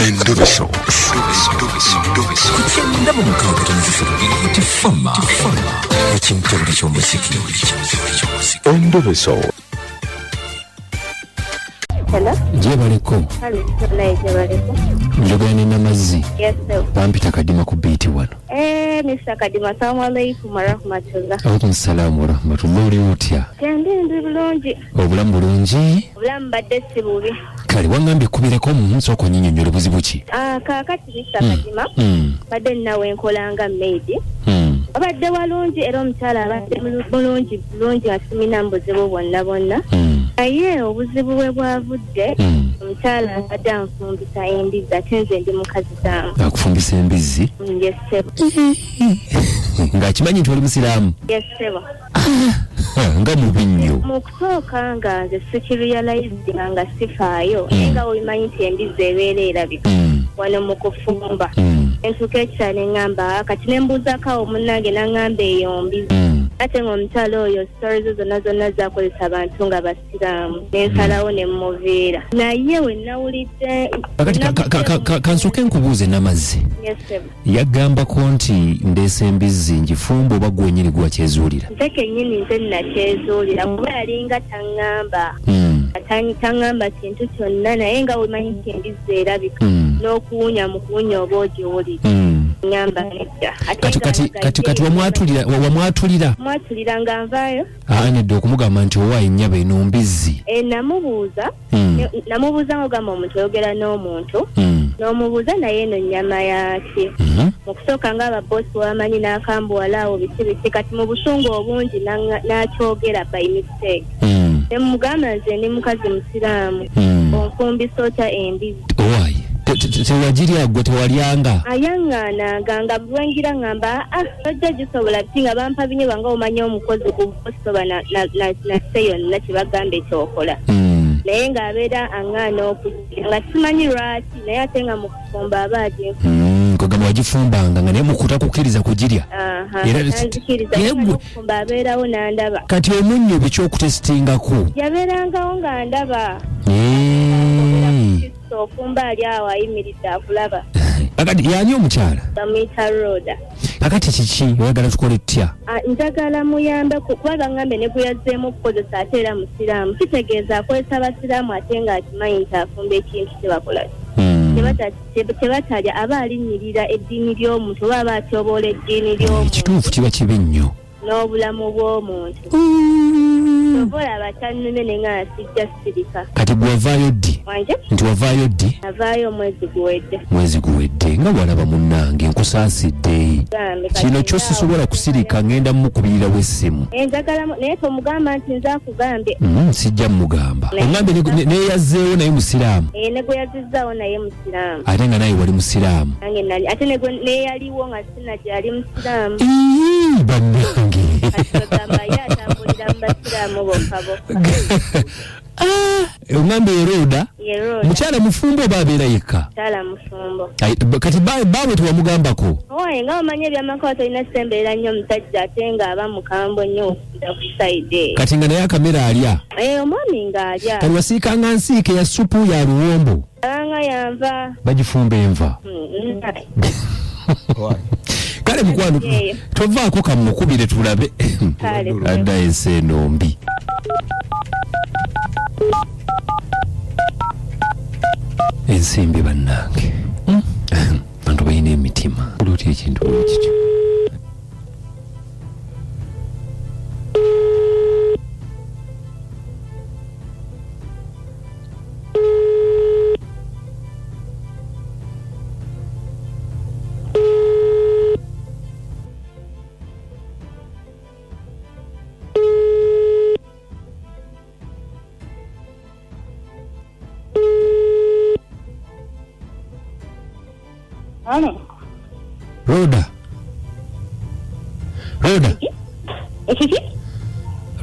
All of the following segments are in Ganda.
Endobeso. Kutenda mu mukaaga tanzifero tifama. Ekintu buli ky'omuziki. Endobeso. Hello? Jebaleko. Hello, Jebaleko. Njogera na mazzi. Yes, sir. Bampita Kadima ku beat wano. Mr. Kadima, assalamu alaikum wa rahmatullah. Alaikum salaam wa rahmatullah. Oli otya? Ndi bulungi. Obulamu bulungi? Obulamu badde si bubi. Kale wangambye kubireko mu nsoko nnyinnyonnyola buzibu ki? Kaakati Mr. Kadima. Badde nawe enkolanga maid. Abadde walungi era omukyala abadde bulungi asimina mbuzibu bonna. Naye obuzibu bwe bwavudde omukyala abadde anfumbisa embizi ate nze ndi mukazi zange. Akufumbisa embizi? Yes, sir. Ng'akimanyi nti oli musiraamu? Yes, sir. Nga mubi nnyo. Mu kusooka nga nze sikirealizinga nga sifaayo nga obimanyi nti embizi ebeera erabika wano mu kufumba entuuka ekisa ne ŋŋamba kati ne mbuuzako awo munnange n'aŋŋamba eyo mbizi ate ng'omukyala oyo stories zonna zakozesa abantu nga basiraamu n'ensalawo ne mmuviira naye we nawulidde kansooke nkubuuze n'amazzi yagambako nti ndeese embizi ngifumba oba gwenyini gwa kyezuulira nze kennyini nze nakyezuulira kuba yalinga taŋŋamba taŋŋamba kintu kyonna naye nga wemanyi nti embizi erabika n'okuwunya mu kuwunya oba ogiwulira ngamba nedda kati wamwatulira nga nvaayo nedda okumugamba nti owaayo ennyaba eno mbizzi namubuuza ng'ogamba omuntu oyogera n'omuntu n'omubuuza naye eno nnyama yaki mu kusooka ng'ababosi wamanyi n'akambuwala awo biki kati mu busungu obungi n'akyogera by mistake ne mugamba nze ni mukazi musiraamu onfumbisa otya embizi tewagirya gwe tewalyanga ayaŋŋaananga nga bwengira ŋŋamba tojja gisobola biti nga bampa binyebwa nga omanyi omukozi ku bosoba nasse yonna kyebagamba ekyokola naye ng'abeera aŋŋaana okugira nga simanyi lwaki naye ate nga mu kufumba aba kogamba wagifumbanga nga naye mukuta kukkiriza kugirya okufumba abeerawo n'andaba kati omunnyo biki okutesitingako yabeerangawo nga ndaba ofumba ali awo ayimiridde akulaba akati yani omukyala bamuyita Roda akati kiki oyagala tukole tutya njagala muyambe kuba baŋŋambe ne gwe yazzeemu okukozesa ate era musiraamu kitegeeza akozesa abasiraamu ate ng'akimanyi nti afumba ekintu kyebakola tebatalya aba alinyirira eddiini ly'omuntu oba aba atyoboola eddiini ly'omuntu ekituufu kiba kibi nnyo n'obulamu bw'omuntu obola abakyannumye ne nga asijja sirika kati bw'ovaayo ddi nti wavaayo ddi avaayo mwezi guwedde nga walaba munnange nkusaasidde kino kyo sisobola kusirika ngenda mukubirirawo essimu naye tomugamba nti nze akugambye sijja mugamba oŋambe neyazzeewo naye musiraamu ne gwe yazizzaawo naye musiraamu ate nga naye wali musiraamu ate neyaliwo nga sinajyali musiraamu bannange atogamba ye atambulira mu basiraamu oŋambe Roda mukyala mufumbo oba abeera yekka kati baawe tewamugambako owaye nga omanye ebyamaka tolina sembeera nnyo omusajja ate ng'aba mukambwe nnyo okuda ku saidi kati nga naye akamera alya omwami ng'alya kati wasiikanga nsiike ya supu ya luwombo abanga yanva bagifumba enva kale mukwano tovaako kamukubire tulabe adda ensi eno mbi ensimbi bannange bantu balina emitima olwoti ekintu ekikyo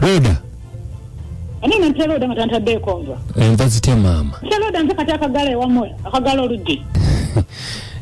Roda Ani ntero Roda matantadde konva enva zitya maama Roda nze kati akagala ewamwe akagala oludde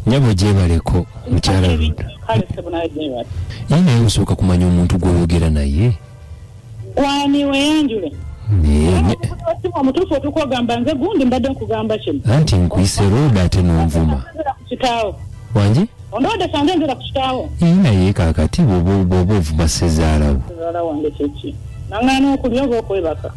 nyabo gyebaleko mukyala Roda kale sebuna naye osooka kumanya omuntu gw'oyogera naye wani weyanjule omutuufu otukugamba nze gundi mbadde nkugamba kino anti nkwise roda ate n'onvuma kitaawo wangi ondowodde sanze nzira ku kitaawo naye kaakati bw'oba ovuma sezaalawo wange kyeki naŋŋaana okulya oba okwebaka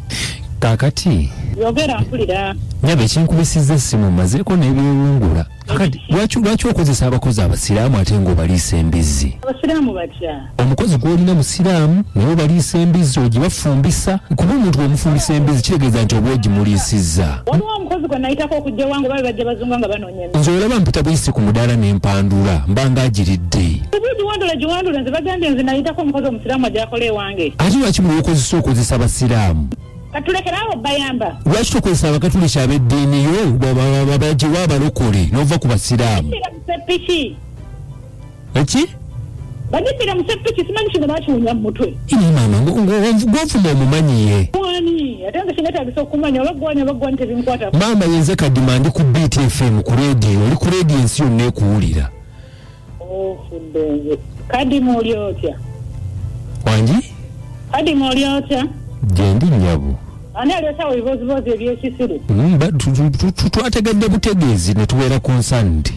kaakati yogera mpulira nyaba ekinkubisizza essimu mazeeko n'ebyewungula kakati lwaki okozesa abakozi abasiraamu ate ng'obaliisa embizzi abasiraamu batya omukozi gw'olina musiraamu naye obaliisa embizzi ogibafumbisa kuba omuntu bw'omufumbisa embizzi kitegeeza nti oba ogimuliisizza waliwo omukozi gwe nayitako okujja wange babe bajja bazunga nga banoonya nze olaba mpita buyisi ku mudaala n'empandula mba ng'agiridde giwandula nze bagambye nze nayitako omukozi omusiraamu ajakola ewange ate lwaki buli okozesa okozesa abasiraamu katulekerawo bayamba lwaki tokozesa abakatuliki ab'eddiiniyo bagiwa abalokole n'ova ku basiraamu musepiki eki bagipira musepiki simanyi kino bakiwunya mu mutwe ine maama gw'ovuma omumanyiye gwani ate nze kinetagisa okumanya oba gwani tebinkwatako maama yenze kadima ndi ku BTFM ku rediyo oli ku rediyo ensi yonna ekuwulira ofudde nze kadima oli otya wangi kadima oli otya gyendi nnyabo ani aleetawo ebibozibozi ebyekisiru twategedde butegeezi ne tubeera konsandi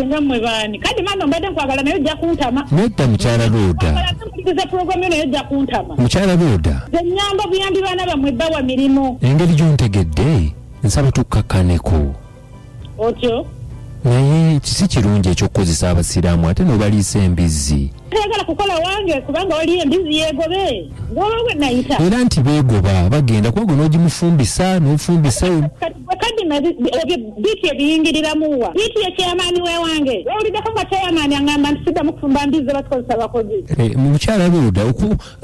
nga mmwe baani kadi mano mbadde nkwagala naye ojja kuntama nedda mukyala looda mpuliriza pulogulamu naye ojja kuntama mukyala looda ze nnyamba buyambi baana bammwe bawa mirimu engeri gyontegedde nsaba tukkakkaneko otyo naye si kirungi ekyokukozesa abasiraamu ate n'obaliisa embizzi tayagala kukola wange kubanga wali embizzi yeegobe ng'olwo nayita era nti beegoba bagenda kuba gwe n'ogimufumbisa n'ofumbisa kadi biiti ebiyingiriramuwa biiti ekyamaani wewange wawuliddeko nga kyamaani aŋŋamba nti siddamu kufumba mbizzi batukozesa abakozi mukyala looda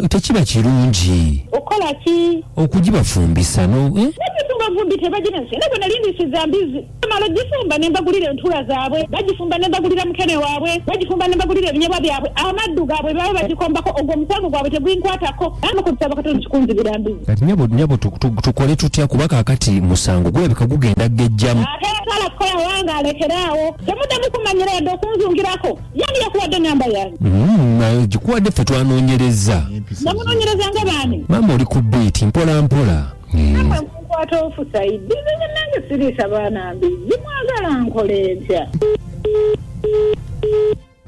tekiba kirungi okola ki okugibafumbisa bagifumba vumbi tebagina nsinga gwe nalindisiza mbizzi mala ogifumba ne mbagulira entula zaabwe bagifumba ne mbagulira mukene waabwe bagifumba ne mbagulira ebinyebwa byabwe amaddu gaabwe baba bagikombako ogwo omusango gwabwe tegwinkwatako anokutusaba katono kikunzibira mbizzi kati nyabo tukole tutya kuba kaakati musango gulabika gugenda gejjamu ate atala kukola wange alekeraawo temuddamu kumanyira yadde okunzungirako yange yakuwadde namba yange gikuwadde ffe twanoonyereza namunoonyerezanga baani maama oli ku biiti mpola mpola namwe nkunkwata ofusaidi zenye nange siriisa baana mbizzi mwagala nkole ntya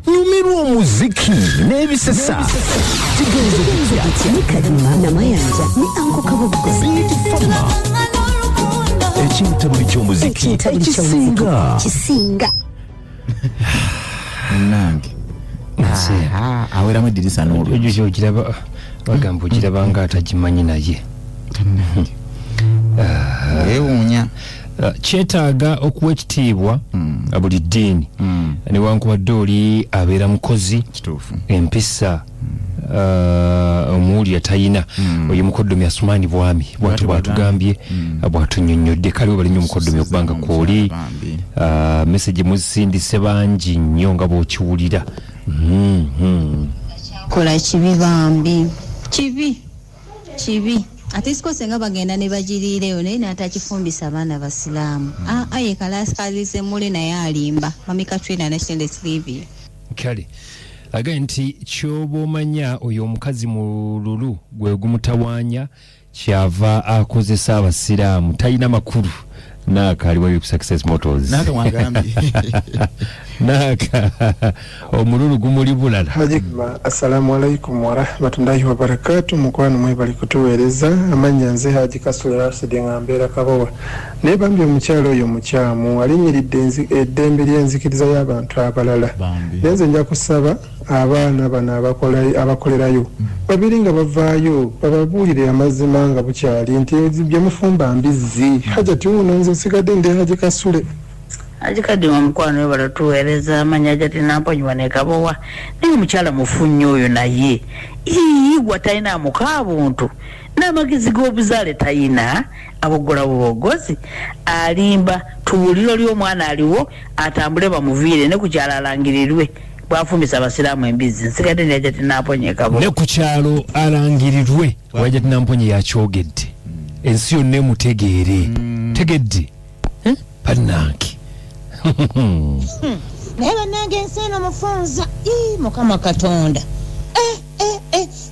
nyumirwa omuziki n'ebisesa Kadima Namayanja ni Anko Kabugo Fama ekintabuli ky'omuziki ekisinga nange aweramu eddirisa n'olwo ogiraba bagamba ogiraba nga atagimanyi naye ewuunya kyetaaga okuwa ekitiibwa buli ddiini newankubadde oli abeera mukozi empisa omuwulira tayina oyo mukoddomi Asumaani Bwami bwatu bwatugambye bwatunyonnyodde kale webali nnyo mukoddomi okubanga kwoli message musindise bangi nnyo nga bw'okiwulira kola kibi bambi kibi ate sikose nga bagenda ne bagiriireyo naye n'atakifumbisa abaana basiraamu aye kalasikalize mule naye alimba mamikatwina national sleeve kale agaye nti kyoba omanya oyo omukazi mu lulu gwe gumutawaanya kyava akozesa abasiraamu talina makulu naaka aliwayo ku Success Motors naaka omululu gumuli bulala hajikma assalamu alaikum wa rahmatullahi wa barakatuh mukwano mwebali kutuweereza amanya nze Haji Kasule Rashidi Ngambera Kabowa nebambye omukyalo oyo mukyamu alinyiridde eddembe ly'enzikiriza y'abantu abalala nenze nja kusaba abaana bano abakolerayo babiri nga bavaayo bababuulire amazima nga bukyali nti bye mufumba mbizzi hajati uno nze nsigadde ndi Haji Kasule Kadima mukwano we balatuweereza amanya jati namponywa ne Kabowa naye mukyala mufunyo oyo naye gwa talina amuka abuntu n'amagezi g'obuzaale talina abogola bubogozi alimba tuwuliro ly'omwana aliwo atambule bamuviire ne ku kyalo alangirirwe bwafumbisa abasiraamu embizzi nsigadde ndi jati namponye Kabowa ne ku kyalo alangirirwe wajati namponye yakyogedde ensi yonna emutegeere tegedde pannange naye bannange ensi eno mufunza mukama katonda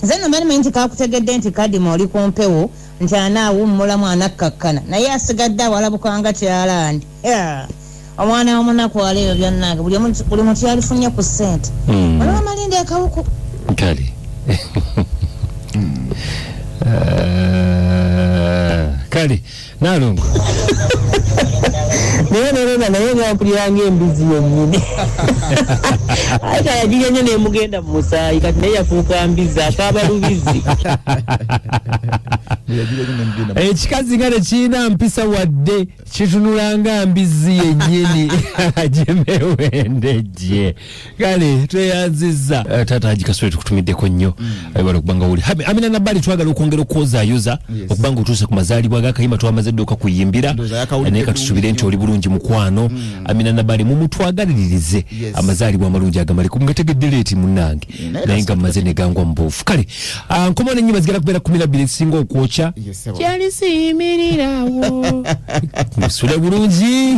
nze no manyi nti kakutegedde nti Kadima oli ku mpewo nti anaawummula mwana kakkana naye asigadde awalabuka nga kyalandi omwana w'omunaku waleeyo byannange buli muntu yalifunye ku ssente olaba malindi akawuku kale kale nalongo naye ngampuliranga embizi yennyini ate yagirenye nemugenda mu musaayi kati naye yafuuka mbizi akaaba lubizi ekikazi nga tekirina mpisa wadde kitunulanga mbizi yennyini gyemewendejje kale tweyanziza taata Haji Kasule tukutumiddeko nnyo ayibala okubanga wuli Amina Nabali twagala okwongera okwozayoza okubanga otuuse ku mazaalibwa g'akayimba twamaze dde okakuyimbira naye katusubire nti oli bulungi mukwano Amina Nabali mumutwagaliririze amazaalibwa amalungi agamale kungategedde leeti munnange naye nga mmaze ne gangwa mu buufu kale nkomo n'ennyimba zigera kubeera 12 ezisinga okwokya kyali siyimirirawo musule bulungi